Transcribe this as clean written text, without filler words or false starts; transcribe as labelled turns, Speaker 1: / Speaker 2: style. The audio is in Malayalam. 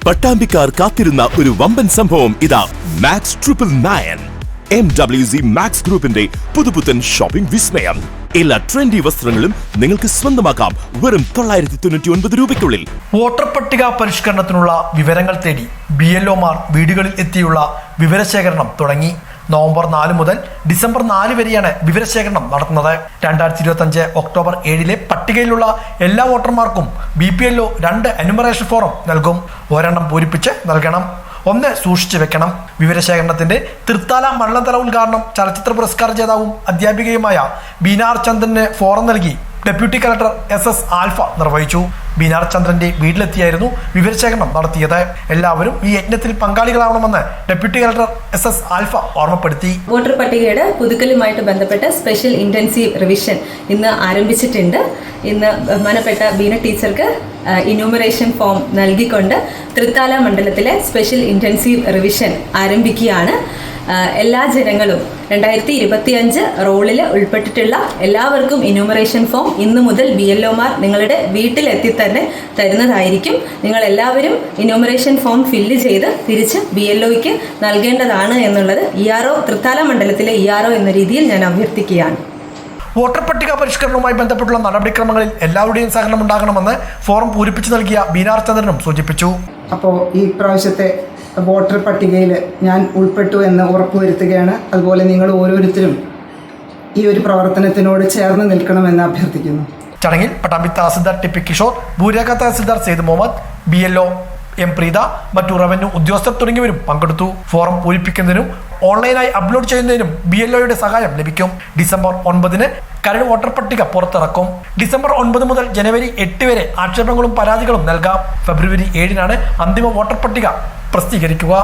Speaker 1: പട്ടാമ്പിക്കാർ കാത്തിരുന്ന ഒരു വമ്പൻ സംഭവം ഇതാ. മാക്സ് 999 MWZ മാക്സ് ഗ്രൂപ്പിന്റെ പുതുപുത്തൻ ഷോപ്പിംഗ് വിസ്മയം. എല്ലാ ട്രെൻഡി വസ്ത്രങ്ങളും നിങ്ങൾക്ക് സ്വന്തമാക്കാം വെറും 999 രൂപയ്ക്കുള്ളിൽ.
Speaker 2: വോട്ടർ പട്ടിക പരിഷ്കരണത്തിനുള്ള വിവരങ്ങൾ തേടി BLOമാർ വീടുകളിൽ എത്തിയുള്ള വിവരശേഖരണം തുടങ്ങി. നവംബർ 4 മുതൽ ഡിസംബർ 4 വരെയാണ് വിവരശേഖരണം നടത്തുന്നത്. 2025 ഒക്ടോബർ 7 പട്ടികയിലുള്ള എല്ലാ വോട്ടർമാർക്കും BPLO 2 എന്യൂമറേഷൻ ഫോറം നൽകും. ഒരെണ്ണം പൂരിപ്പിച്ച് നൽകണം, 1 സൂക്ഷിച്ചു വെക്കണം. വിവരശേഖരണത്തിന്റെ തൃത്താല മണ്ണന്തല ഉദ്ഘാടനം ചലച്ചിത്ര പുരസ്കാര ജേതാവും അധ്യാപികയുമായ ബീനാർ ചന്ദ്രന് ഫോറം നൽകി ഡെപ്യൂട്ടി കളക്ടർ SS ആൽഫ നിർവഹിച്ചു. ബീനാർ ചന്ദ്രന്റെ വീട്ടിലെത്തിയായിരുന്നു വിവരശേഖരണം നടത്തിയത്. എല്ലാവരും ഈ യജ്ഞത്തിൽ പങ്കാളികളാവണമെന്ന് ഡെപ്യൂട്ടി കളക്ടർ SS ആൽഫ ഓർമ്മപ്പെടുത്തി.
Speaker 3: വോട്ടർ പട്ടികയുടെ പുതുക്കലുമായിട്ട് ബന്ധപ്പെട്ട സ്പെഷ്യൽ ഇന്റൻസീവ് റിവിഷൻ ഇന്ന് ആരംഭിച്ചിട്ടുണ്ട്. ഇന്ന് ബഹുമാനപ്പെട്ട ബീന ടീച്ചർക്ക് ഇന്യൂമറേഷൻ ഫോം നൽകിക്കൊണ്ട് തൃത്താല മണ്ഡലത്തിലെ സ്പെഷ്യൽ ഇന്റൻസീവ് റിവിഷൻ ആരംഭിക്കുകയാണ്. എല്ലാ ജനങ്ങളും 2025 റോളിൽ ഉൾപ്പെട്ടിട്ടുള്ള എല്ലാവർക്കും ഇന്യൂമറേഷൻ ഫോം ഇന്നു മുതൽ BLOമാർ നിങ്ങളുടെ വീട്ടിലെത്തി തന്നെ തരുന്നതായിരിക്കും. നിങ്ങൾ എല്ലാവരും ഇന്യൂമറേഷൻ ഫോം ഫില്ല് ചെയ്ത് തിരിച്ച് BLOയ്ക്ക് നൽകേണ്ടതാണ് എന്നുള്ളത് ERO തൃത്താല മണ്ഡലത്തിലെ ERO എന്ന രീതിയിൽ ഞാൻ അഭ്യർത്ഥിക്കുകയാണ്.
Speaker 2: വോട്ടർ പട്ടിക പരിഷ്കരണവുമായി ബന്ധപ്പെട്ടുള്ള നടപടിക്രമങ്ങളിൽ എല്ലാവരുടെയും സഹകരണം ഉണ്ടാകണമെന്ന് ഫോറം പൂരിപ്പിച്ചു നൽകിയ ബീനാർ ചന്ദ്രനും സൂചിപ്പിച്ചു.
Speaker 4: അപ്പോൾ ഈ പ്രാവശ്യത്തെ വോട്ടർ പട്ടികയിൽ ഞാൻ ഉൾപ്പെട്ടു എന്ന് ഉറപ്പുവരുത്തുകയാണ്. അതുപോലെ നിങ്ങൾ ഓരോരുത്തരും ഈ ഒരു പ്രവർത്തനത്തിനോട് ചേർന്ന് നിൽക്കണമെന്ന് അഭ്യർത്ഥിക്കുന്നു.
Speaker 2: ചടങ്ങിൽ Pattambi tahsildar TP Kishore, ഭൂരേഖ tahsildar Syed Muhammad, BLO M Preetha, മറ്റു റവന്യൂ ഉദ്യോഗസ്ഥർ തുടങ്ങിയവരും പങ്കെടുത്തു. ഫോറം പൂരിപ്പിക്കുന്നതിനും ഓൺലൈനായി അപ്ലോഡ് ചെയ്യുന്നതിനും BLOയുടെ സഹായം ലഭിക്കും. ഡിസംബർ 9 കരട് വോട്ടർ പട്ടിക പുറത്തിറക്കും. ഡിസംബർ 9 മുതൽ ജനുവരി 8 വരെ ആക്ഷേപങ്ങളും പരാതികളും നൽകാം. ഫെബ്രുവരി 7 അന്തിമ വോട്ടർ പട്ടിക പ്രസിദ്ധീകരിക്കുക.